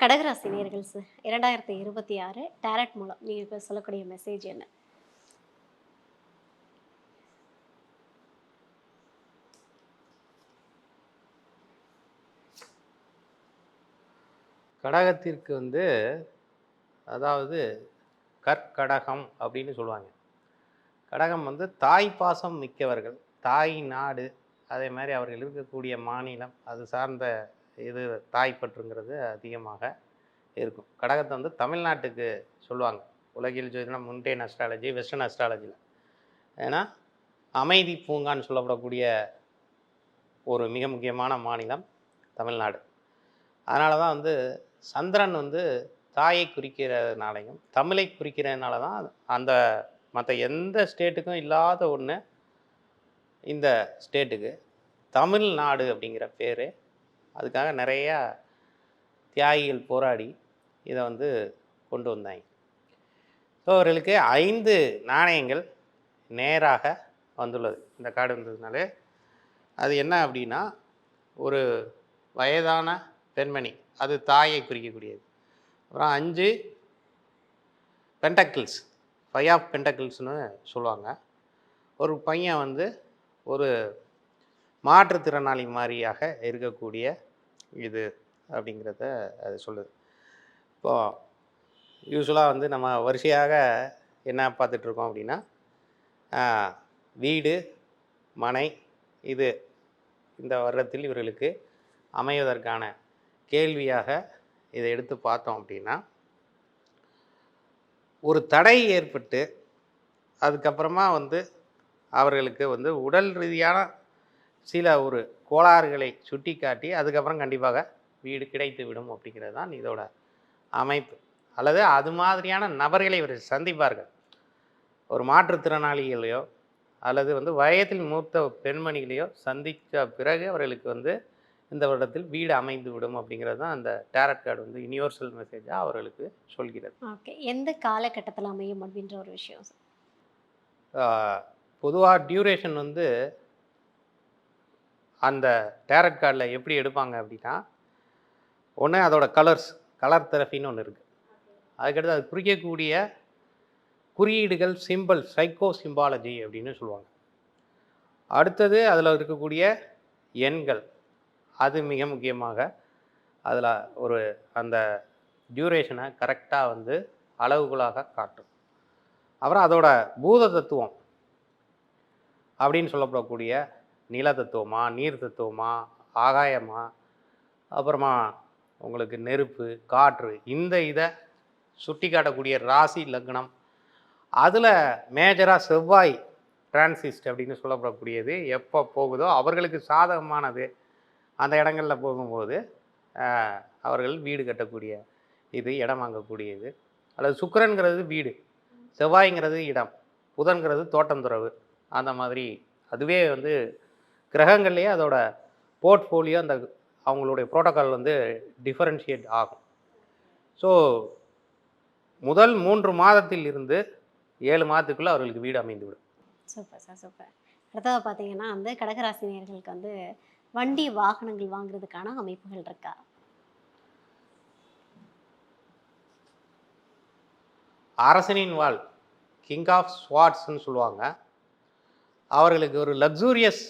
கடகராசி நேயர்கள் sir 2026 target மூலம் நீங்க இப்ப சொல்லக்கூடிய மெசேஜ் என்ன? கடகத்திற்கு அதாவது கற்கடகம் அப்படின்னு சொல்லுவாங்க. கடகம் தாய் பாசம் மிக்கவர்கள், தாய் நாடு, அதே மாதிரி அவர்கள் இருக்கக்கூடிய மாநிலம், அது சார்ந்த இது தாய் பற்றுங்கிறது அதிகமாக இருக்கும். கடகத்தை தமிழ்நாட்டுக்கு சொல்லுவாங்க. உலகில் சொல்லினா முன்டேன் அஸ்ட்ராலஜி, வெஸ்டர்ன் அஸ்ட்ராலஜியில். ஏன்னா அமைதி பூங்கான்னு சொல்லப்படக்கூடிய ஒரு மிக முக்கியமான மாநிலம் தமிழ்நாடு. அதனால தான் சந்திரன் தாயை குறிக்கிறதுனாலையும் தமிழை குறிக்கிறதுனால தான் அந்த மற்ற எந்த ஸ்டேட்டுக்கும் இல்லாத ஒன்று இந்த ஸ்டேட்டுக்கு தமிழ்நாடு அப்படிங்கிற பேர். அதுக்காக நிறையா தியாகிகள் போராடி இதை கொண்டு வந்தாங்க. ஸோ அவர்களுக்கு 5 நாணயங்கள் நேராக வந்துள்ளது. இந்த கார்டு வந்ததுனாலே அது என்ன அப்படின்னா, ஒரு வயதான பெண்மணி, அது தாயை குறிக்கக்கூடியது. அப்புறம் 5 பென்டக்கிள்ஸ், 5 ஆஃப் பென்டக்கிள்ஸ்னு சொல்லுவாங்க. ஒரு பையன் ஒரு மாற்றுத்திறனாளி மாதிரியாக இருக்கக்கூடிய இது அப்படிங்கிறத அது சொல்லுது. இப்போது யூஸ்வலாக நம்ம வரிசையாக என்ன பார்த்துட்ருக்கோம் அப்படின்னா, வீடு மனை இது இந்த வருடத்தில் இவர்களுக்கு அமைவதற்கான கேள்வியாக இதை எடுத்து பார்த்தோம் அப்படின்னா, ஒரு தடை ஏற்பட்டு அதுக்கப்புறமா அவர்களுக்கு உடல் ரீதியான சில ஒரு கோளாறுகளை சுட்டி காட்டி அதுக்கப்புறம் கண்டிப்பாக வீடு கிடைத்து விடும் அப்படிங்கிறது தான் இதோட அமைப்பு. அல்லது அது மாதிரியான நபர்களை இவர் சந்திப்பார்கள். ஒரு மாற்றுத்திறனாளிகளையோ அல்லது வயதில் மூத்த பெண்மணிகளையோ சந்தித்த பிறகு அவர்களுக்கு இந்த வருடத்தில் வீடு அமைந்து விடும் அப்படிங்கிறது தான் அந்த டேரட் கார்டு யுனிவர்சல் மெசேஜாக அவர்களுக்கு சொல்கிறது. ஓகே. எந்த காலகட்டத்தில் அமையும் அப்படின்ற ஒரு விஷயம் சார். பொதுவாக டியூரேஷன் அந்த டேரட் கார்டில் எப்படி எடுப்பாங்க அப்படின்னா, ஒன்று அதோட கலர் தெரப்பின்னு ஒன்று இருக்குது. அதுக்கடுத்து அது குறிக்கக்கூடிய குறியீடுகள், சிம்பிள், சைக்கோ சிம்பாலஜி அப்படின்னு சொல்லுவாங்க. அடுத்தது அதில் இருக்கக்கூடிய எண்கள், அது மிக முக்கியமாக அதில் ஒரு அந்த டியூரேஷனை கரெக்டாக அளவுகளாக காட்டும். அப்புறம் அதோட பூத தத்துவம் அப்படின்னு சொல்லப்படக்கூடிய நில தத்துவமா, நீர் தத்துவமா, ஆகாயமா, அப்புறமா உங்களுக்கு நெருப்பு, காற்று, இந்த இதை சுட்டி காட்டக்கூடிய ராசி லக்னம், அதில் மேஜராக செவ்வாய் டிரான்சிஸ்ட் அப்படின்னு சொல்லப்படக்கூடியது எப்போ போகுதோ அவர்களுக்கு சாதகமானது அந்த இடங்களில் போகும்போது அவர்கள் வீடு கட்டக்கூடிய இது, இடம் வாங்கக்கூடியது. அல்லது சுக்கிரன்கிறது வீடு, செவ்வாய்ங்கிறது இடம், புதன்கிறது தோட்டந்துறவு. அந்த மாதிரி அதுவே கிரகங்கள்லேயே அதோட போர்ட்ஃபோலியோ அந்த அவங்களுடைய ப்ரோட்டோக்கால் டிஃபரன்ஷியேட் ஆகும். ஸோ முதல் 3 மாதத்தில் இருந்து 7 மாதத்துக்குள்ளே அவர்களுக்கு வீடு அமைந்துவிடும். Super sir, super. அடுத்ததாக பார்த்தீங்கன்னா கடகராசி நேயர்களுக்கு வண்டி வாகனங்கள் வாங்குறதுக்கான அமைப்புகள் இருக்கா? அரசனின் வாள், கிங் ஆஃப் ஸ்வார்ட்ஸ்ன்னு சொல்லுவாங்க. அவர்களுக்கு ஒரு லக்ஸூரியஸ்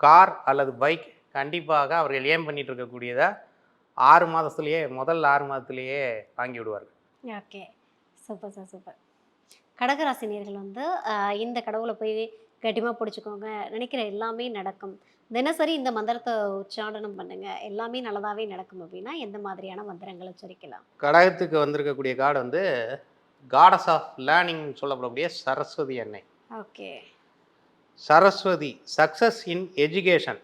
கார் அல்லது பைக் கண்டிப்பாக அவர்கள் ஏம் பண்ணிட்டு இருக்கக்கூடியதை 6 மாதத்துலேயே, முதல் 6 மாதத்துலேயே வாங்கி விடுவார்கள். Okay, super sir, super. கடகராசி நேயர்கள் இந்த கடவுளை போய் கட்டிமா பிடிச்சிக்கோங்க, நினைக்கிற எல்லாமே நடக்கும், தினசரி இந்த மந்திரத்தை உச்சாடனம் பண்ணுங்க, எல்லாமே நல்லதாகவே நடக்கும் அப்படின்னா எந்த மாதிரியான மந்திரங்களை உச்சரிக்கலாம்? கடகத்துக்கு வந்திருக்கக்கூடிய கார்டு காடஸ் ஆஃப் லேர்னிங் சொல்லப்படக்கூடிய சரஸ்வதி அன்னை. Okay. Saraswati, success in education.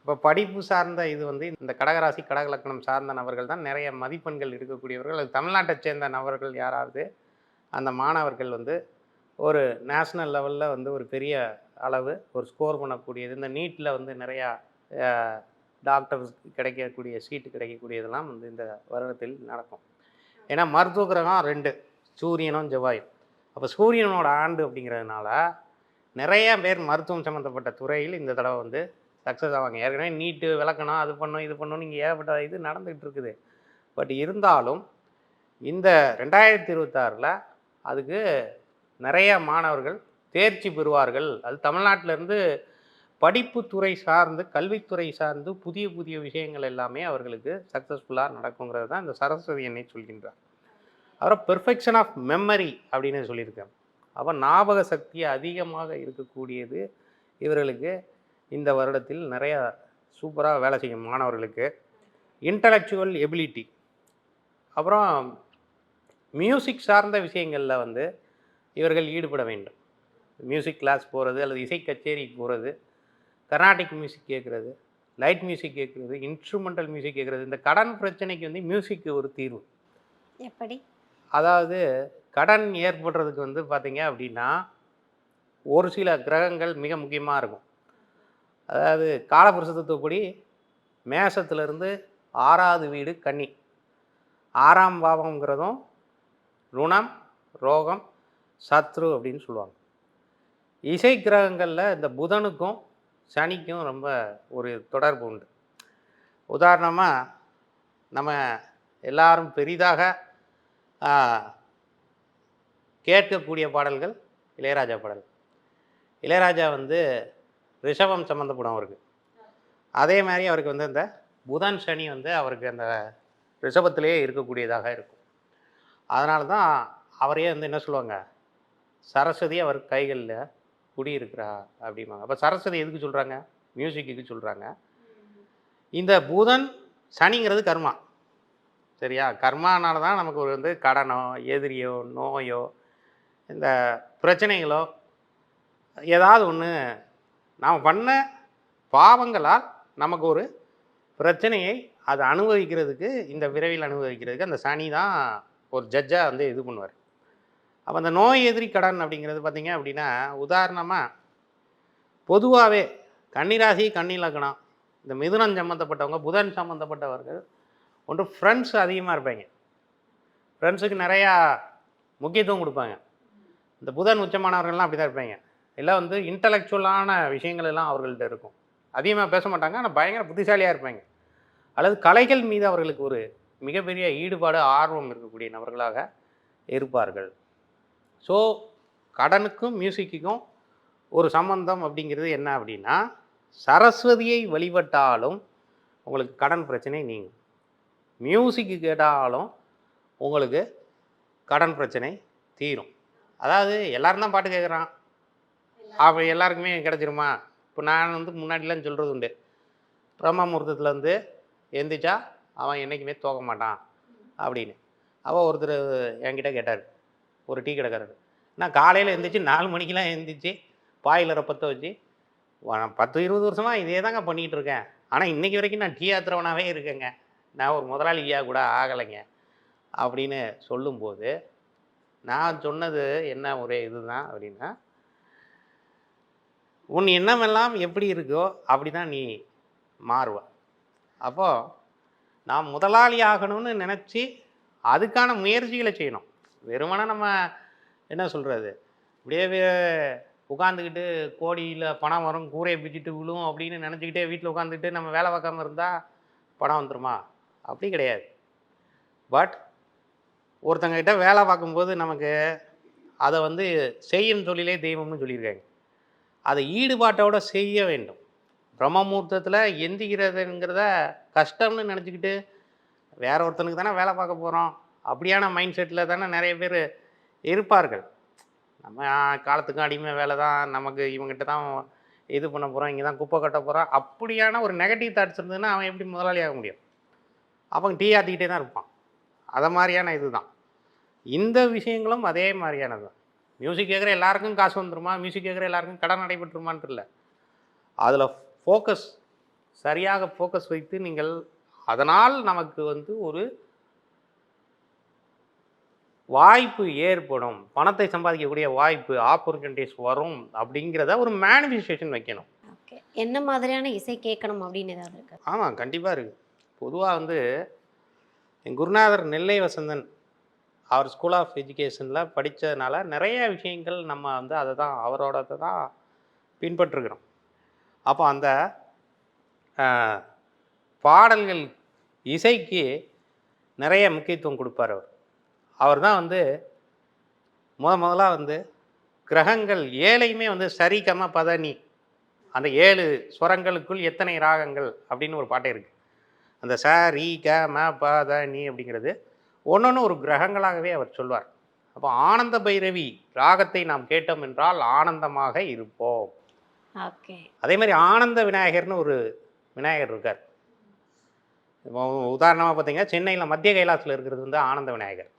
இப்போ படிப்பு சார்ந்த இது இந்த கடகராசி, கடகலக்கணம் சார்ந்த நபர்கள் தான் நிறைய மதிப்பெண்கள் இருக்கக்கூடியவர்கள். அது தமிழ்நாட்டை சேர்ந்த நபர்கள் யாராவது அந்த மாணவர்கள் ஒரு நேஷ்னல் லெவலில் ஒரு பெரிய அளவு ஒரு ஸ்கோர் பண்ணக்கூடியது, இந்த நீட்டில் நிறையா டாக்டர்ஸ் கிடைக்கக்கூடிய சீட்டு கிடைக்கக்கூடியதெல்லாம் இந்த வருடத்தில் நடக்கும். ஏன்னா மருத்துவ கிரகம் 2, சூரியனும் செவ்வாயும். அப்போ சூரியனோட ஆண்டு அப்படிங்கிறதுனால நிறைய பேர் மருத்துவம் சம்மந்தப்பட்ட துறையில் இந்த தடவை சக்ஸஸ் ஆவாங்க. ஏற்கனவே நீட்டு விளக்கணும், அது பண்ணும், இது பண்ணணும், நீங்கள் ஏகப்பட்ட இது நடந்துகிட்டு இருக்குது. பட் இருந்தாலும் இந்த 2026ல் அதுக்கு நிறைய மாணவர்கள் தேர்ச்சி பெறுவார்கள். அது தமிழ்நாட்டிலேருந்து படிப்புத்துறை சார்ந்து, கல்வித்துறை சார்ந்து புதிய புதிய விஷயங்கள் எல்லாமே அவர்களுக்கு சக்ஸஸ்ஃபுல்லாக நடக்குங்கிறது தான் இந்த சரஸ்வதி அன்னை சொல்கின்றார். அப்புறம் பெர்ஃபெக்ஷன் ஆஃப் மெமரி அப்படின்னு சொல்லியிருக்காங்க. அப்போ ஞாபக சக்தி அதிகமாக இருக்கக்கூடியது இவர்களுக்கு இந்த வருடத்தில் நிறைய சூப்பராக வேலை செய்யும் மாணவர்களுக்கு. இன்டலெக்சுவல் எபிலிட்டி, அப்புறம் மியூசிக் சார்ந்த விஷயங்களில் வந்து இவர்கள் ஈடுபட வேண்டும். மியூசிக் கிளாஸ் போகிறது அல்லது இசை கச்சேரிக்கு போகிறது, கர்நாடிக் மியூசிக் கேட்குறது, லைட் மியூசிக் கேட்குறது, இன்ஸ்ட்ருமெண்டல் மியூசிக் கேட்குறது. இந்த கடன் பிரச்சனைக்கு வந்து மியூசிக் ஒரு தீர்வு. எப்படி? அதாவது கடன் ஏற்படுறதுக்கு வந்து பார்த்தீங்க அப்படின்னா, ஒரு சில கிரகங்கள் மிக முக்கியமாக இருக்கும். அதாவது காலபுருஷ தத்துவப்படி மேசத்திலிருந்து 6வது வீடு கன்னி, 6ஆம் பாவம்ங்கிறதும் ருணம், ரோகம், சத்ரு அப்படின்னு சொல்லுவாங்க. இசை கிரகங்களில் இந்த புதனுக்கும் சனிக்கும் ரொம்ப ஒரு தொடர்பு உண்டு. உதாரணமாக நம்ம எல்லாரும் பெரிதாக கேட்கக்கூடிய பாடல்கள் இளையராஜா பாடல். இளையராஜா வந்து ரிஷபம் சம்மந்தப்படும் அவருக்கு. அதே மாதிரி அவருக்கு வந்து இந்த புதன் சனி வந்து அவருக்கு அந்த ரிஷபத்திலே இருக்கக்கூடியதாக இருக்கும். அதனால தான் அவரையே வந்து என்ன சொல்லுவாங்க, சரஸ்வதி அவர் கைகளில் குடியிருக்கிறா அப்படிம்பாங்க. அப்போ சரஸ்வதி எதுக்கு சொல்கிறாங்க? மியூசிக்கு சொல்கிறாங்க. இந்த புதன் சனிங்கிறது கர்மா, சரியா? கர்மானால தான் நமக்கு ஒரு வந்து கடனோ, எதிரியோ, நோயோ, இந்த பிரச்சனைகளோ ஏதாவது ஒன்று நாம் பண்ண பாவங்களால் நமக்கு ஒரு பிரச்சனையை அதை அனுபவிக்கிறதுக்கு, இந்த விரைவில் அனுபவிக்கிறதுக்கு அந்த சனி தான் ஒரு ஜட்ஜாக வந்து இது பண்ணுவார். அப்போ அந்த நோய் எதிரி கடன் அப்படிங்கிறது பார்த்திங்க அப்படின்னா, உதாரணமாக பொதுவாகவே கன்னிராசி, கன்னி லக்னம், இந்த மிதுனம் சம்மந்தப்பட்டவங்க, புதன் சம்மந்தப்பட்டவர்கள் ஒன்று ஃப்ரெண்ட்ஸ் அதிகமாக இருப்பாங்க. ஃப்ரெண்ட்ஸுக்கு நிறையா முக்கியத்துவம் கொடுப்பாங்க. இந்த புதன் உச்சமானவர்கள்லாம் அப்படி தான் இருப்பாங்க. எல்லாம் வந்து இன்டலெக்சுவலான விஷயங்கள் எல்லாம் அவர்கள்ட்ட இருக்கும். அதிகமாக பேச மாட்டாங்க, ஆனால் பயங்கர புத்திசாலியாக இருப்பாங்க. அல்லது கலைகள் மீது அவர்களுக்கு ஒரு மிகப்பெரிய ஈடுபாடு, ஆர்வம் இருக்கக்கூடிய நபர்களாக இருப்பார்கள். ஸோ கடனுக்கும் மியூசிக்குக்கும் ஒரு சம்பந்தம் அப்படிங்கிறது என்ன அப்படின்னா, சரஸ்வதியை வழிபட்டாலும் உங்களுக்கு கடன் பிரச்சனை நீங்கும். மியூசிக்கு கேட்டாலும் உங்களுக்கு கடன் பிரச்சனை தீரும். அதாவது எல்லாரும் தான் பாட்டு கேட்குறான், அப்போ எல்லாருக்குமே கிடச்சிருமா? இப்போ நான் வந்து முன்னாடிலாம் சொல்கிறது உண்டு, பிரம்ம முகூர்த்தத்தில் வந்து எந்திரிச்சா அவன் என்றைக்குமே தோக்க மாட்டான் அப்படின்னு. அவள் ஒருத்தர் என்கிட்ட கேட்டார், ஒரு டீ கடைக்காரர், நான் காலையில் எழுந்திரிச்சி 4 மணிக்கெலாம் எழுந்திரிச்சி பாயில் ரப்பத்தை வச்சு 10-20 வருஷமாக இதே தாங்க பண்ணிகிட்டு இருக்கேன், ஆனால் இன்றைக்கி வரைக்கும் நான் டீ ஆத்துறவனாகவே இருக்கேங்க, நான் ஒரு முதலாளியாக கூட ஆகலைங்க அப்படின்னு சொல்லும்போது, நான் சொன்னது என்ன ஒரே இதுதான் அப்படின்னா, உன் எண்ணமெல்லாம் எப்படி இருக்கோ அப்படி தான் நீ மாறுவ. அப்போது நான் முதலாளி ஆகணும்னு நினச்சி அதுக்கான முயற்சிகளை செய்யணும். வெறுமனே நம்ம என்ன சொல்கிறது, இப்படியே உட்காந்துக்கிட்டு கோடியில் பணம் வரும், கூரையை பிச்சுட்டு விழும் அப்படின்னு நினச்சிக்கிட்டே வீட்டில் உட்காந்துக்கிட்டு நம்ம வேலை பார்க்காம இருந்தால் பணம் வந்துடுமா? அப்படி கிடையாது. பட் ஒருத்தங்கிட்ட வேலை பார்க்கும்போது நமக்கு அதை வந்து செய்யும் தொழிலே தெய்வம்னு சொல்லியிருக்காங்க. அதை ஈடுபாட்டோடு செய்ய வேண்டும். பிரம்ம முகூர்த்தத்தில் எந்திக்கிறதுங்கிறத கஷ்டம்னு நினச்சிக்கிட்டு வேற ஒருத்தனுக்கு தானே வேலை பார்க்க போகிறோம் அப்படியான மைண்ட் செட்டில் தானே நிறைய பேர் இருப்பார்கள். நம்ம காலத்துக்கும் அடிமை வேலை தான், நமக்கு இவங்ககிட்ட தான் இது பண்ண போகிறோம், இங்கே தான் குப்பை கட்ட போகிறோம், அப்படியான ஒரு நெகட்டிவ் தாட்ஸ் இருந்ததுன்னா அவன் எப்படி முதலாளி ஆக முடியும்? அவன் டீ ஆற்றிக்கிட்டே தான் இருப்பான். அதை மாதிரியான இது தான் இந்த விஷயங்களும் அதே மாதிரியானது தான். மியூசிக் கேட்குற எல்லாருக்கும் காசு வந்துடுமா, மியூசிக் கேட்குற எல்லாருக்கும் கடன் நடைபெற்றுமான்ட்டு இல்லை. அதில் ஃபோக்கஸ், சரியாக ஃபோக்கஸ் வைத்து நீங்கள், அதனால் நமக்கு வந்து ஒரு வாய்ப்பு ஏற்படும், பணத்தை சம்பாதிக்கக்கூடிய வாய்ப்பு, ஆப்பர்ச்சுனிட்டிஸ் வரும் அப்படிங்கிறத ஒரு மேனிஃபெஸ்டேஷன் வைக்கணும். ஓகே, என்ன மாதிரியான இசை கேட்கணும் அப்படின்னு ஏதாவது இருக்கு? ஆமாம், கண்டிப்பாக இருக்குது. பொதுவாக வந்து என் குருநாதர் நெல்லை வசந்தன் அவர் ஸ்கூல் ஆஃப் எஜுகேஷனில் படித்ததுனால நிறைய விஷயங்கள் நம்ம வந்து அதை தான் அவரோடதை தான் பின்பற்றுகிறோம். அப்போ அந்த பாடல்கள் இசைக்கு நிறைய முக்கியத்துவம் கொடுப்பார் அவர். அவர் தான் வந்து முதலா வந்து கிரகங்கள் ஏழையுமே வந்து சரி கம பதனி, அந்த 7 ஸ்வரங்களுக்குள் எத்தனை ராகங்கள் அப்படின்னு ஒரு பாட்டே இருக்குது. அந்த ச ரி க ம ப த நி அப்படிங்கிறது ஒன்னொன்று ஒரு கிரகங்களாகவே அவர் சொல்வார். அப்போ ஆனந்த பைரவி ராகத்தை நாம் கேட்டோம் என்றால் ஆனந்தமாக இருப்போம். ஓகே. அதே மாதிரி ஆனந்த விநாயகர்னு ஒரு விநாயகர் இருக்கார். இப்போ உதாரணமாக பார்த்தீங்கன்னா சென்னையில் மத்திய கைலாசத்தில் இருக்கிறது வந்து ஆனந்த விநாயகர்.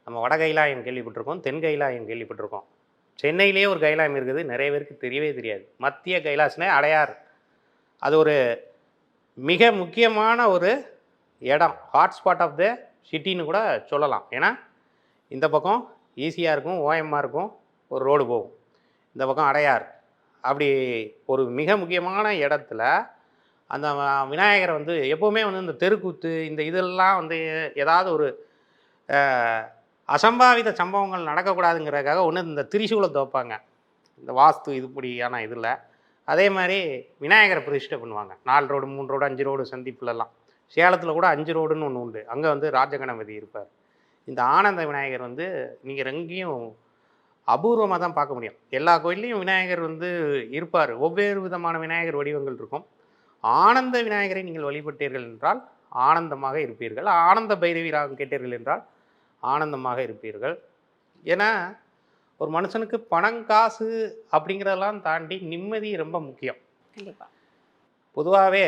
நம்ம வட கைலாயம் கேள்விப்பட்டிருக்கோம், தென் கைலாயம் கேள்விப்பட்டிருக்கோம். சென்னையிலேயே ஒரு கைலாயம் இருக்குது, நிறைய பேருக்கு தெரியவே தெரியாது. மத்திய கைலாசனே அடையார். அது ஒரு மிக முக்கியமான ஒரு இடம், ஹாட்ஸ்பாட் ஆஃப் த சிட்டின்னு கூட சொல்லலாம். ஏன்னா இந்த பக்கம் ஈஸியாக இருக்கும், ஓஎம்மாக இருக்கும், ஒரு ரோடு போகும். இந்த பக்கம் அடையார். அப்படி ஒரு மிக முக்கியமான இடத்துல அந்த விநாயகரை வந்து எப்போவுமே வந்து இந்த தெருக்கூத்து இந்த இதெல்லாம் வந்து ஏதாவது ஒரு அசம்பாவித சம்பவங்கள் நடக்கக்கூடாதுங்கிறதுக்காக ஒன்று இந்த திரிசூலத்தை வைப்பாங்க, இந்த வாஸ்து இதுபடியான இதில். அதே மாதிரி விநாயகரை பிரதிஷ்டை பண்ணுவாங்க. 4 ரோடு 3 ரோடு 5 ரோடு சந்திப்புலலாம். சேலத்தில் கூட 5 ரோடுன்னு ஒன்று உண்டு, அங்கே வந்து ராஜகணபதி இருப்பார். இந்த ஆனந்த விநாயகர் வந்து நீங்கள் எங்கேயும் அபூர்வமாக தான் பார்க்க முடியும். எல்லா கோயில்லையும் விநாயகர் வந்து இருப்பார். ஒவ்வேறு விதமான விநாயகர் வடிவங்கள் இருக்கும். ஆனந்த விநாயகரை நீங்கள் வழிபட்டீர்கள் என்றால் ஆனந்தமாக இருப்பீர்கள். ஆனந்த பைரவி ராகம் கேட்டீர்கள் என்றால் ஆனந்தமாக இருப்பீர்கள். ஏன்னா ஒரு மனுஷனுக்கு பணம் காசு அப்படிங்கிறதெல்லாம் தாண்டி நிம்மதி ரொம்ப முக்கியம். கண்டிப்பாக. பொதுவாகவே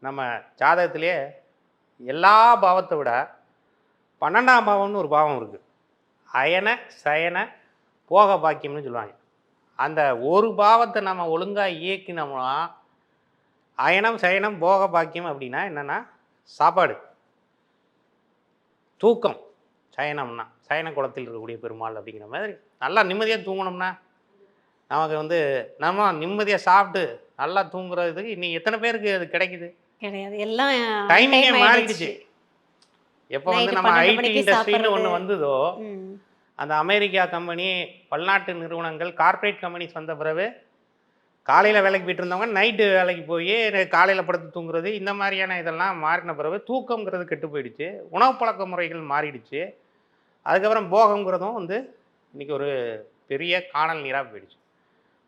நம்ம ஜாதகத்திலே எல்லா பாவத்தை விட 12ஆம் பாவம்னு ஒரு பாவம் இருக்குது. அயன சயன போக பாக்கியம்னு சொல்லுவாங்க. அந்த ஒரு பாவத்தை நம்ம ஒழுங்காக இயக்கினோம்னா, அயனம் சயனம் போக பாக்கியம் அப்படின்னா என்னென்னா சாப்பாடு, தூக்கம். சயனம்னா சயன குளத்தில் இருக்கக்கூடிய பெருமாள் அப்படிங்கிற மாதிரி நல்லா நிம்மதியாக தூங்கணும்னா நமக்கு வந்து நம்ம நிம்மதியாக சாப்பிட்டு நல்லா தூங்குறதுக்கு இன்னைக்கு எத்தனை பேருக்கு அது கிடைக்குது? கிடையாது. எல்லாம் டைமிங்கே டைம் மாறிடுச்சு. ஆயிடுச்சு. எப்போ வந்து நைட்டு நம்ம 12 ஐடி மணிக்கு இண்டஸ்ட்ரின்னு ஒன்று சாப்பிட்றது. வந்ததோ, ம். அந்த அமெரிக்கா கம்பெனி, பல்நாட்டு நிறுவனங்கள், கார்ப்பரேட் கம்பெனிஸ் வந்த பிறகு காலையில் வேலைக்கு போயிட்டு இருந்தவங்க நைட்டு வேலைக்கு போய் காலையில் படுத்து தூங்குறது, இந்த மாதிரியான இதெல்லாம் மாறின பிறகு தூக்கங்கிறது கெட்டு போயிடுச்சு. உணவு பழக்க முறைகள் மாறிடுச்சு. அதுக்கப்புறம் போகங்கிறதும் வந்து இன்றைக்கி ஒரு பெரிய காணல் நீராக போயிடுச்சு.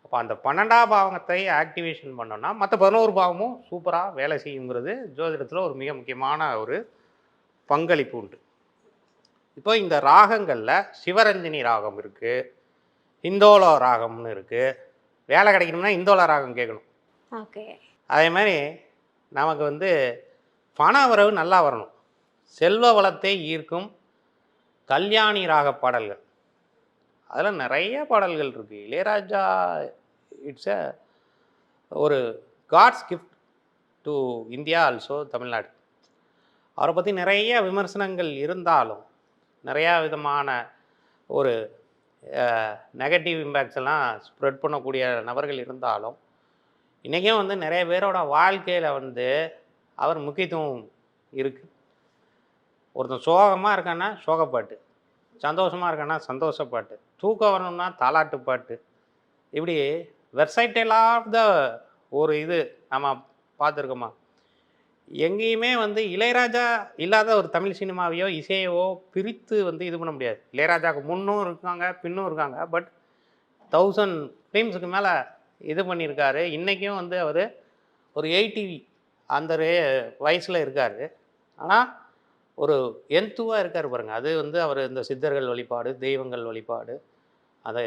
அப்போ அந்த 12ஆம் பாவத்தை ஆக்டிவேஷன் பண்ணோன்னா மற்ற 11 பாவமும் சூப்பராக வேலை செய்யுங்கிறது ஜோதிடத்தில் ஒரு மிக முக்கியமான ஒரு பங்களிப்பு உண்டு. இப்போ இந்த ராகங்களில் சிவரஞ்சனி ராகம் இருக்குது, இந்தோல ராகம்னு இருக்குது. வேலை கிடைக்கணும்னா இந்தோல ராகம் கேட்கணும். ஓகே. அதே மாதிரி நமக்கு வந்து பண வரவு நல்லா வரணும், செல்வ வளத்தை ஈர்க்கும் கல்யாணி ராக பாடல்கள். அதில் நிறைய பாடல்கள் இருக்குது. இளையராஜா இட்ஸ் ஒரு god's gift to India, also Tamil Nadu. அவரை பற்றி நிறைய விமர்சனங்கள் இருந்தாலும், நிறையா விதமான ஒரு நெகட்டிவ் இம்பேக்ட்ஸ் எல்லாம் ஸ்ப்ரெட் பண்ணக்கூடிய நபர்கள் இருந்தாலும், இன்றைக்கும் வந்து நிறைய பேரோட வாழ்க்கையில் வந்து அவர் முக்கியத்துவம் இருக்குது. ஒருத்தன் சோகமாக இருக்கான்னா சோகப்பாட்டு, சந்தோஷமாக இருக்கான்னா சந்தோஷப்பாட்டு, தூக்கம் வரணும்னா தாலாட்டு பாட்டு, இப்படி வெர்சைட்டல் ஆஃப் த ஒரு இது நம்ம பார்த்துருக்கோமா? எங்கேயுமே வந்து இளையராஜா இல்லாத ஒரு தமிழ் சினிமாவையோ இசையவோ பிரித்து வந்து இது பண்ண முடியாது. இளையராஜாவுக்கு முன்னும் இருக்காங்க, பின்னும் இருக்காங்க. பட் 1000 ஃபிலிம்ஸுக்கு மேலே இது பண்ணியிருக்காரு. இன்றைக்கும் வந்து அவர் ஒரு 80 அந்த வயசில் இருக்கார். ஆனால் ஒரு எந்துவாக இருக்கார் பாருங்கள். அது வந்து அவர் இந்த சித்தர்கள் வழிபாடு, தெய்வங்கள் வழிபாடு, அதை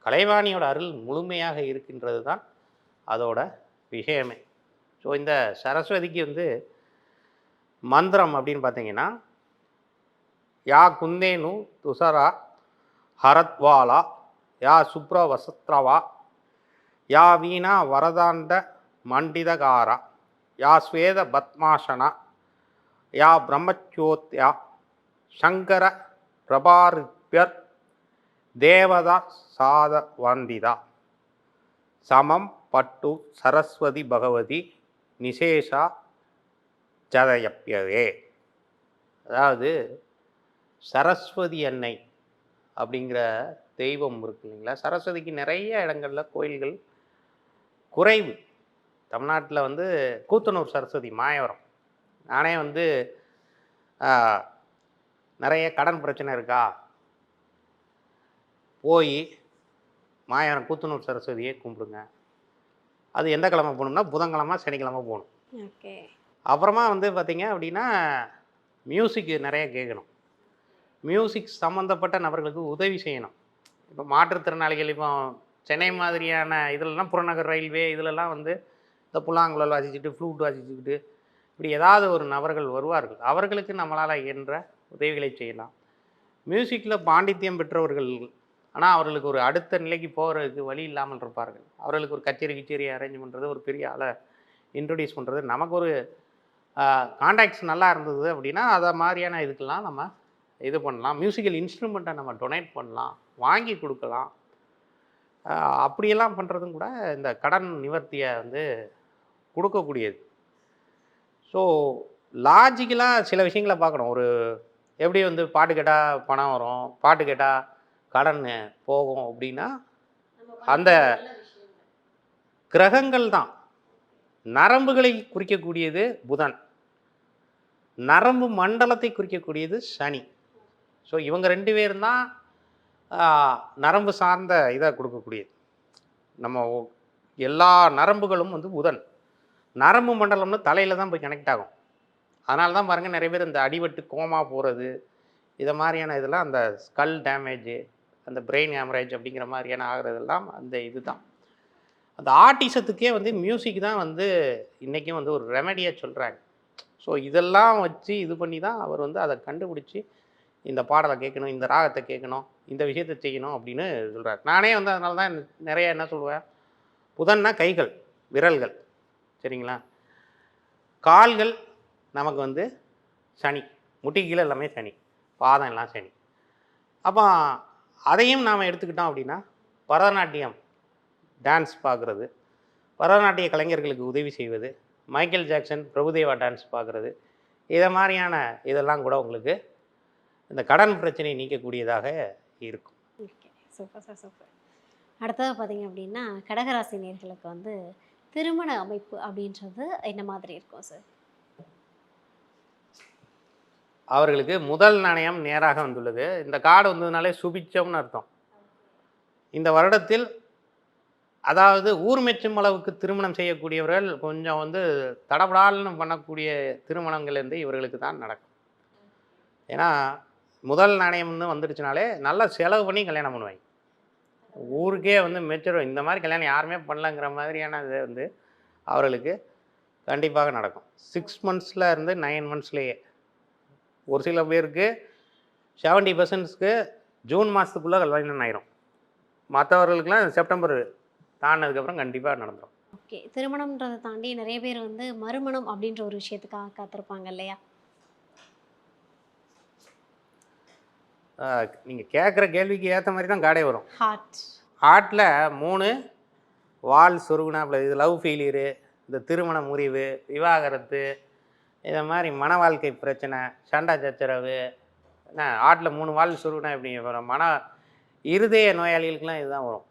கலைவாணியோட அருள் முழுமையாக இருக்கின்றது தான் அதோட விஷயமே. ஸோ இந்த சரஸ்வதிக்கு வந்து மந்திரம் அப்படின்னு பார்த்தீங்கன்னா, யா குந்தேனு துசரா ஹரத்வாலா, யா சுப்ர வசத்ரவா, யா வீணா வரதாண்ட மண்டிதகாரா, யா ஸ்வேத பத்மாசனா, யா பிரம்மச்சோத்யா, சங்கர பிரபாரிப்யர், தேவதா சாத வந்திதா, சமம் பட்டு சரஸ்வதி பகவதி நிசேஷா ஜதயப்யவே. அதாவது சரஸ்வதி அன்னை அப்படிங்கிற தெய்வம் இருக்கு இல்லைங்களா, சரஸ்வதிக்கு நிறைய இடங்களில் கோயில்கள் குறைவு. தமிழ்நாட்டில் வந்து கூத்தனூர் சரஸ்வதி, மாயவரம். நானே வந்து நிறைய கடன் பிரச்சனை இருக்கா, போய் மாயாரம் கூத்தனூர் சரஸ்வதியை கும்பிடுங்க. அது எந்த கிழமை போகணும்னா புதன்கிழமை சனிக்கிழமை போகணும். ஓகே. அப்புறமா வந்து பார்த்தீங்க அப்படின்னா மியூசிக் நிறைய கேட்கணும். மியூசிக் சம்மந்தப்பட்ட நபர்களுக்கு உதவி செய்யணும். இப்போ மாற்றுத்திறனாளிகள் இப்போ சென்னை மாதிரியான இதிலலாம் புறநகர் ரயில்வே இதிலலாம் வந்து இந்த புல்லாங்குழல் வாசிச்சுட்டு ஃப்ளூட் வாசிச்சுக்கிட்டு இப்படி ஏதாவது ஒரு நபர்கள் வருவார்கள். அவர்களுக்கு நம்மளால் இயன்ற உதவிகளை செய்யலாம். மியூசிக்கில் பாண்டித்தியம் பெற்றவர்கள் ஆனால் அவர்களுக்கு ஒரு அடுத்த நிலைக்கு போகிறதுக்கு வழி இல்லாமல் இருப்பார்கள். அவர்களுக்கு ஒரு கச்சேரி அரேஞ்ச் பண்ணுறது, ஒரு பெரிய ஆளை இன்ட்ரடியூஸ் பண்ணுறது, நமக்கு ஒரு கான்டாக்ட்ஸ் நல்லா இருந்தது அப்படின்னா அதை மாதிரியான இதுக்கெல்லாம் நம்ம இது பண்ணலாம். மியூசிக்கல் இன்ஸ்ட்ருமெண்ட்டை நம்ம டொனேட் பண்ணலாம், வாங்கி கொடுக்கலாம். அப்படியெல்லாம் பண்ணுறதும் கூட இந்த கடன் நிவர்த்தியை வந்து கொடுக்கக்கூடியது. ஸோ லாஜிக்கலாக சில விஷயங்களை பார்க்கணும். ஒரு எப்படி வந்து பாட்டு கேட்டால் பணம் வரும், பாட்டு கேட்டால் கடன் போகும் அப்படின்னா அந்த கிரகங்கள் தான். நரம்புகளை குறிக்கக்கூடியது புதன், நரம்பு மண்டலத்தை குறிக்கக்கூடியது சனி. ஸோ இவங்க 2 பேரும் தான் நரம்பு சார்ந்த இதை கொடுக்கக்கூடியது. நம்ம எல்லா நரம்புகளும் வந்து புதன். நரம்பு மண்டலம்னு தலையில் தான் போய் கனெக்ட் ஆகும். அதனால தான் பாருங்கள் நிறைய பேர் இந்த அடிபட்டு கோமா போகிறது, இதை மாதிரியான இதெல்லாம் அந்த ஸ்கல் டேமேஜு, அந்த பிரெயின் ஹேமரேஜ் அப்படிங்கிற மாதிரியான ஆகிறதெல்லாம் அந்த இது தான். அந்த ஆர்டிசத்துக்கே வந்து மியூசிக் தான் வந்து இன்றைக்கும் வந்து ஒரு ரெமெடியாக சொல்கிறாங்க. ஸோ இதெல்லாம் வச்சு இது பண்ணி தான் அவர் வந்து அதை கண்டுபிடிச்சி இந்த பாடலை கேட்கணும், இந்த ராகத்தை கேட்கணும், இந்த விஷயத்தை செய்யணும் அப்படின்னு சொல்கிறார். நானே வந்து அதனால தான் நிறைய என்ன சொல்லுவேன், புதன்னா கைகள், விரல்கள், சரிங்களா, கால்கள் நமக்கு வந்து சனி, முட்டி கீழே எல்லாமே சனி, பாதம் எல்லாம் சனி. அப்போ அதையும் நாம் எடுத்துக்கிட்டோம் அப்படின்னா பரதநாட்டியம் டான்ஸ் பார்க்குறது, பரதநாட்டிய கலைஞர்களுக்கு உதவி செய்வது, மைக்கேல் ஜாக்சன் பிரபுதேவா டான்ஸ் பார்க்குறது, இதை மாதிரியான இதெல்லாம் கூட உங்களுக்கு இந்த கடன் பிரச்சனையை நீக்கக்கூடியதாக இருக்கும். Okay, super sir, super. அடுத்தது பார்த்தீங்க அப்படின்னா கடகராசி நேர்களுக்கு வந்து திருமண அமைப்பு அப்படின்றது என்ன மாதிரி இருக்கும் சார்? அவர்களுக்கு முதல் நாணயம் நேராக வந்துள்ளது. இந்த கார்டு வந்ததுனாலே சுபிச்சம்னு அர்த்தம். இந்த வருடத்தில் அதாவது ஊர் மெச்சும் அளவுக்கு திருமணம் செய்யக்கூடியவர்கள் கொஞ்சம் வந்து தடபடால்னு பண்ணக்கூடிய திருமணங்கள் வந்து இவர்களுக்கு தான் நடக்கும். ஏன்னா முதல் நாணயம்னு வந்துடுச்சுனாலே நல்லா செலவு பண்ணி கல்யாணம் பண்ணுவாங்க. ஊருக்கே வந்து மெச்சூர் இந்த மாதிரி கல்யாணம் யாருமே பண்ணலங்கிற மாதிரியான இது வந்து அவர்களுக்கு கண்டிப்பாக நடக்கும். 6 மந்த்ஸில் இருந்து 9 மந்த்ஸ்லேயே. ஒரு சில பேருக்கு 70%க்கு ஜூன் மாதத்துக்குள்ளே கல்யாணம் ஆயிரும். மற்றவர்களுக்கெல்லாம் செப்டம்பர் தாண்டினதுக்கப்புறம் கண்டிப்பாக நடந்துடும். ஓகே, திருமணம்ன்றதை தாண்டி நிறைய பேர் வந்து மறுமணம் அப்படின்ற ஒரு விஷயத்துக்காக காத்திருப்பாங்க இல்லையா? நீங்கள் கேட்குற கேள்விக்கு ஏற்ற மாதிரி தான் காடே வரும். ஹார்ட்டில் 3 வால் சொருகுனாப்புல, இது லவ் ஃபெயிலியரு, இந்த திருமண முறிவு, விவாகரத்து, இதை மாதிரி மன வாழ்க்கை பிரச்சனை, சண்டை சச்சரவு, என்ன ஹார்ட்டில் 3 வால் சொருகுனா எப்படி வரும்? இருதய நோயாளிகளுக்கெல்லாம் இதுதான் வரும்.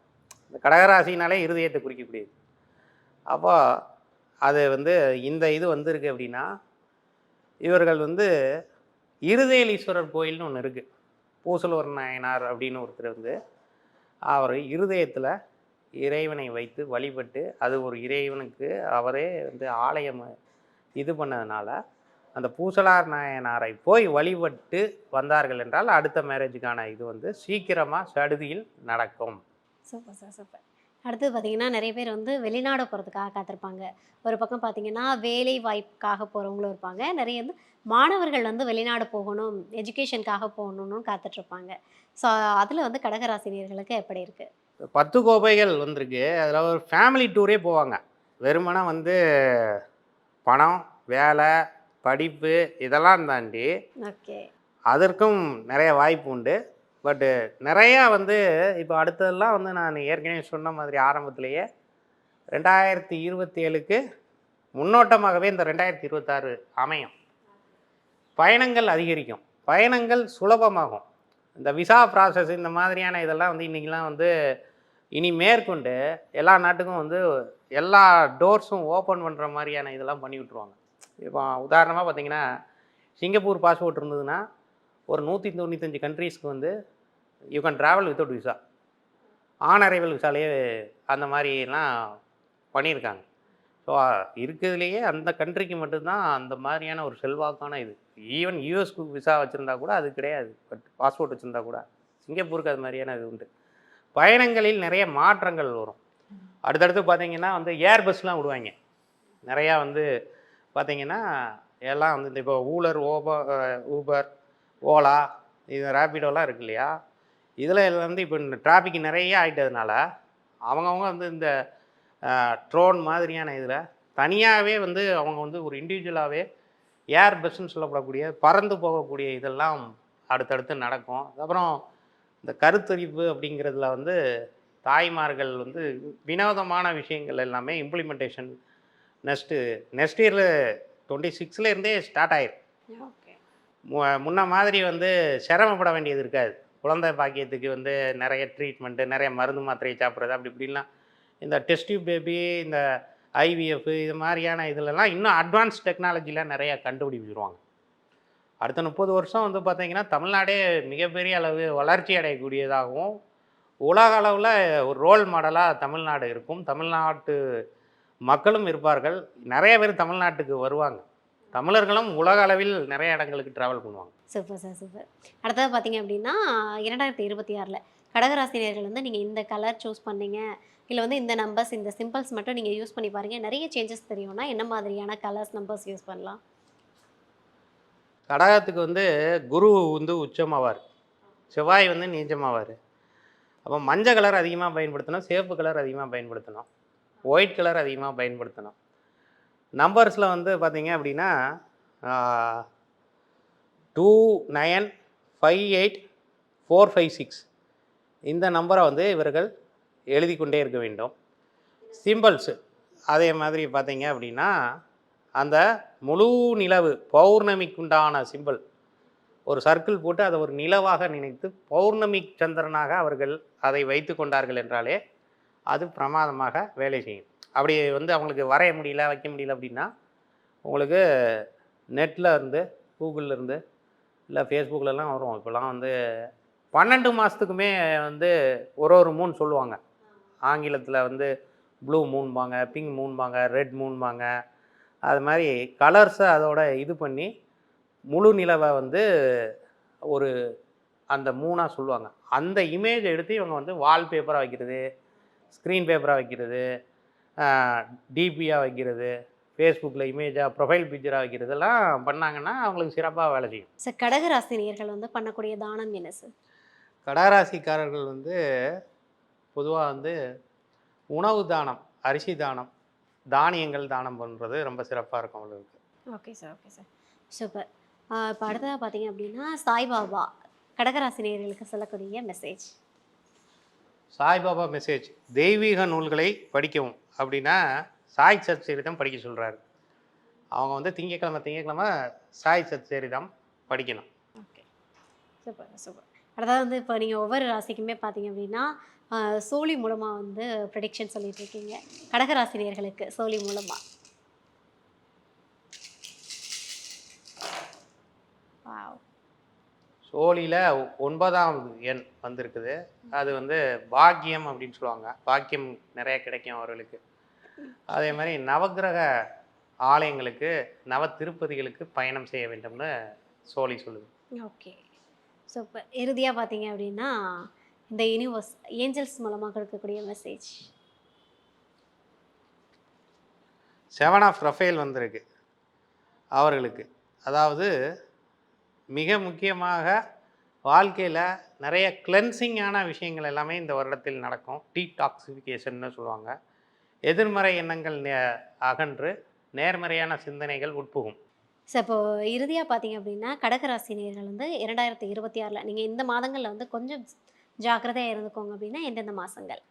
இந்த கடகராசினாலே இருதயத்தை குறிக்கக்கூடியது. அப்போ அது வந்து இந்த இது வந்திருக்கு அப்படின்னா இவர்கள் வந்து இருதயலீஸ்வரர் கோயில்னு ஒன்று இருக்குது. பூசலூர் நாயனார் அப்படின்னு ஒருத்தர் வந்து அவர் இருதயத்தில் இறைவனை வைத்து வழிபட்டு அது ஒரு இறைவனுக்கு அவரே வந்து ஆலயம் இது பண்ணதுனால அந்த பூசலார் நாயனாரை போய் வழிபட்டு வந்தார்கள் என்றால் அடுத்த மேரேஜுக்கான இது வந்து சீக்கிரமாக சடுதியில் நடக்கும். Super sir, super. அடுத்தது பார்த்தீங்கன்னா நிறைய பேர் வந்து வெளிநாடு போகிறதுக்காக காத்திருப்பாங்க. ஒரு பக்கம் பார்த்தீங்கன்னா வேலை வாய்ப்புக்காக போகிறவங்களும் இருப்பாங்க. நிறைய வந்து மாணவர்கள் வந்து வெளிநாடு போகணும், எஜுகேஷனுக்காக போகணும்னு காத்துட்ருப்பாங்க. ஸோ அதில் வந்து கடகராசினியர்களுக்கு எப்படி இருக்குது? 10 கோப்பைகள் வந்திருக்கு. அதில் ஒரு ஃபேமிலி டூரே போவாங்க. வெறுமனே வந்து பணம், வேலை, படிப்பு இதெல்லாம் தாண்டி ஓகே, அதற்கும் நிறைய வாய்ப்பு உண்டு. பட்டு நிறையா வந்து இப்போ அடுத்ததெல்லாம் வந்து நான் ஏற்கனவே சொன்ன மாதிரி ஆரம்பத்திலேயே 2027க்கு முன்னோட்டமாகவே இந்த 2026 அமையும். பயணங்கள் அதிகரிக்கும், பயணங்கள் சுலபமாகும். இந்த விசா ப்ராசஸ் இந்த மாதிரியான இதெல்லாம் வந்து இன்றைக்கெலாம் வந்து இனி மேற்கொண்டு எல்லா நாட்டுக்கும் வந்து எல்லா டோர்ஸும் ஓப்பன் பண்ணுற மாதிரியான இதெல்லாம் பண்ணி விட்ருவாங்க. இப்போ உதாரணமாக பார்த்திங்கன்னா சிங்கப்பூர் பாஸ்போர்ட் இருந்ததுன்னா ஒரு 195 கண்ட்ரீஸ்க்கு வந்து you can travel without visa. On arrival விசாலேயே அந்த மாதிரிலாம் பண்ணியிருக்காங்க. ஸோ இருக்கிறதுலையே அந்த கண்ட்ரிக்கு மட்டும்தான் அந்த மாதிரியான ஒரு செல்வாக்கான இது. ஈவன் யூஎஸ்க்கு விசா வச்சுருந்தா கூட அது கிடையாது. பட் பாஸ்போர்ட் வச்சுருந்தா கூட சிங்கப்பூருக்கு அது மாதிரியான இது உண்டு. பயணங்களில் நிறைய மாற்றங்கள் வரும். அடுத்தடுத்து பார்த்தீங்கன்னா வந்து ஏர் பஸ்லாம் விடுவாங்க. நிறையா வந்து பார்த்தீங்கன்னா எல்லாம் வந்து இந்த இப்போ ஊபர், ஓலா, இது ரேபிடோலாம் இருக்கு இல்லையா? இதில் வந்து இப்போ இந்த டிராஃபிக் நிறைய ஆகிட்டதுனால அவங்கவுங்க வந்து இந்த ட்ரோன் மாதிரியான இதில் தனியாகவே வந்து அவங்க வந்து ஒரு இண்டிவிஜுவலாகவே ஏர் பஸ்ன்னு சொல்லப்படக்கூடிய பறந்து போகக்கூடிய இதெல்லாம் அடுத்தடுத்து நடக்கும். அதுக்கப்புறம் இந்த கருத்தரிப்பு அப்படிங்கிறதுல வந்து தாய்மார்கள் வந்து வினோதமான விஷயங்கள் எல்லாமே இம்ப்ளிமெண்டேஷன் நெக்ஸ்ட் இயரில் 26 இருந்தே ஸ்டார்ட் ஆயிரும். ஓகே. முன்ன மாதிரி வந்து சிரமப்பட வேண்டியது இருக்காது. குழந்தை பாக்கியத்துக்கு வந்து நிறைய ட்ரீட்மெண்ட்டு, நிறைய மருந்து மாத்திரையை சாப்பிட்றது அப்படி இப்படிலாம் இந்த டெஸ்ட் டியூப் பேபி, இந்த ஐவிஎஃப் இது மாதிரியான இதிலலாம் இன்னும் அட்வான்ஸ் டெக்னாலஜிலாம் நிறையா கண்டுபிடிச்சிருவாங்க. அடுத்த 30 வருஷம் வந்து பார்த்திங்கன்னா தமிழ்நாடே மிகப்பெரிய அளவு வளர்ச்சி அடையக்கூடியதாகவும், உலக அளவில் ஒரு ரோல் மாடலாக தமிழ்நாடு இருக்கும். தமிழ்நாட்டு மக்களும் இருப்பார்கள். நிறைய பேர் தமிழ்நாட்டுக்கு வருவாங்க. தமிழர்களும் உலக அளவில் நிறைய இடங்களுக்கு ட்ராவல் பண்ணுவாங்க. Super sir, super. அடுத்தது பார்த்தீங்க அப்படின்னா 2026ல் கடகராசினியர்கள் வந்து நீங்கள் இந்த கலர் சூஸ் பண்ணீங்க, இல்லை வந்து இந்த நம்பர்ஸ் இந்த சிம்பிள்ஸ் மட்டும் நீங்கள் யூஸ் பண்ணி பாருங்கள், நிறைய சேஞ்சஸ் தெரியும்னா என்ன மாதிரியான கலர்ஸ் நம்பர்ஸ் யூஸ் பண்ணலாம்? கடகத்துக்கு வந்து குரு வந்து உச்சமாவார், செவ்வாய் வந்து நீச்சமாவார். அப்போ மஞ்சள் கலர் அதிகமாக பயன்படுத்தணும், சிவப்பு கலர் அதிகமாக பயன்படுத்தணும், ஒயிட் கலர் அதிகமாக பயன்படுத்தணும். நம்பர்ஸில் வந்து பார்த்தீங்க அப்படின்னா 2, 9, 5, 8, 4, 5, 6 இந்த நம்பரை வந்து இவர்கள் எழுதி கொண்டே இருக்க வேண்டும். சிம்பிள்ஸு அதே மாதிரி பார்த்தீங்க அப்படின்னா அந்த முழு நிலவு பௌர்ணமிக்குண்டான சிம்பிள் ஒரு சர்க்கிள் போட்டு அதை ஒரு நிலவாக நினைத்து பௌர்ணமி சந்திரனாக அவர்கள் அதை வைத்து கொண்டார்கள் என்றாலே அது பிரமாதமாக வேலை செய்யும். அப்படி வந்து அவங்களுக்கு வரைய முடியல, வைக்க முடியல அப்படின்னா உங்களுக்கு நெட்டில் இருந்து கூகுளில் இருந்து இல்லை ஃபேஸ்புக்கிலலாம் வரும். இப்போலாம் வந்து 12 மாதத்துக்குமே வந்து ஒரு மூன் சொல்லுவாங்க. ஆங்கிலத்தில் வந்து ப்ளூ மூன்பாங்க, பிங்க் மூன்பாங்க, ரெட் மூன்பாங்க. அது மாதிரி கலர்ஸை அதோட இது பண்ணி முழு நிலவை வந்து ஒரு அந்த மூணாக சொல்லுவாங்க. அந்த இமேஜை எடுத்து இவங்க வந்து வால்பேப்பராக வைக்கிறது, ஸ்க்ரீன் பேப்பராக வைக்கிறது, டிபியாக வைக்கிறது, ஃபேஸ்புக்கில் இமேஜாக ப்ரொஃபைல் பிக்சராக வைக்கிறதெல்லாம் பண்ணாங்கன்னா அவங்களுக்கு சிறப்பாக வேலை செய்யும். சார் கடகராசினியர்கள் வந்து பண்ணக்கூடிய தானம் என்ன சார்? கடகராசிக்காரர்கள் வந்து பொதுவாக வந்து உணவு தானம், அரிசி தானம், தானியங்கள் தானம் பண்ணுறது ரொம்ப சிறப்பாக இருக்கும் அவங்களுக்கு. Okay sir, okay sir, super. இப்போ அடுத்ததாக பார்த்தீங்க அப்படின்னா சாய்பாபா கடகராசினியர்களுக்கு சொல்லக்கூடிய மெசேஜ். சாய்பாபா மெசேஜ் தெய்வீக நூல்களை படிக்கவும் அப்படின்னா சாய் சச்சரிதம் படிக்க சொல்கிறாரு. அவங்க வந்து திங்கக்கிழமை சாய் சச்சரிதம் படிக்கணும். Okay, super super. அடுத்தது வந்து இப்போ நீங்கள் ஒவ்வொரு ராசிக்குமே பார்த்தீங்க அப்படின்னா சோழி மூலமாக வந்து ப்ரெடிக்ஷன் சொல்லிட்டு இருக்கீங்க. கடகராசினியர்களுக்கு சோழி மூலமாக சோழியில் 9ஆவது எண் வந்திருக்குது. அது வந்து பாக்கியம் அப்படின்னு சொல்லுவாங்க. பாக்கியம் நிறைய கிடைக்கும் அவர்களுக்கு. அதே மாதிரி நவக்கிரக ஆலயங்களுக்கு, நவ திருப்பதிகளுக்கு பயணம் செய்ய வேண்டும்னு சோழி சொல்லுது. Okay, super. இறுதியாக பார்த்தீங்க அப்படின்னா இந்த யூனிவர்ஸ் ஏஞ்சல்ஸ் மூலமாக கொடுக்கக்கூடிய மெசேஜ். 7 ஆஃப் ரஃபேல் வந்திருக்கு அவர்களுக்கு. அதாவது மிக முக்கியமாக வாழ்க்கையில் நிறைய கிளென்சிங்கான விஷயங்கள் எல்லாமே இந்த வருடத்தில் நடக்கும். டீடாக்சிஃபிகேஷன்னு சொல்லுவாங்க. எதிர்மறை எண்ணங்கள் அகன்று நேர்மறையான சிந்தனைகள் உட்புகும். சார் இப்போ இறுதியாக பார்த்தீங்க அப்படின்னா கடகராசினியர்கள் வந்து 2026ல் நீங்கள் இந்த மாதங்களில் வந்து கொஞ்சம் ஜாக்கிரதையாக இருந்துக்கோங்க அப்படின்னா எந்தெந்த மாதங்கள்?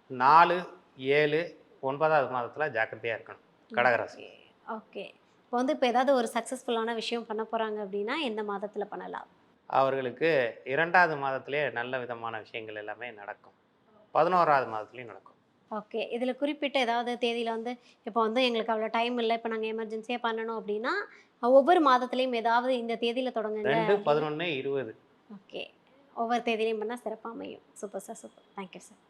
4, 7, 9வது மாதத்தில் ஜாக்கிரதையாக இருக்கணும் கடகராசி. ஓகே, இப்போ வந்து இப்போ ஏதாவது ஒரு சக்ஸஸ்ஃபுல்லான விஷயம் பண்ண போகிறாங்க அப்படின்னா எந்த மாதத்தில் பண்ணலாம்? அவர்களுக்கு 2வது மாதத்திலே நல்ல விதமான விஷயங்கள் எல்லாமே நடக்கும். 11வது மாதத்துலேயும் நடக்கும். ஓகே. இதில குறிப்பிட்ட ஏதாவது தேதியில வந்து இப்போ வந்து எங்களுக்கு அவ்வளோ டைம் இல்ல. இப்ப நாங்க எமர்ஜென்சியா பண்ணணும் அப்டின்னா, ஒவ்வொரு மாதத்திலயும் ஏதாவது இந்த தேதியில தொடங்குங்க 2, அப்டின்னு 11, 20. ஓகே. ஒவ்வொரு தேதியிலயும் பண்ணா சிறப்பா அமையும். Super sir, super. Thank you sir.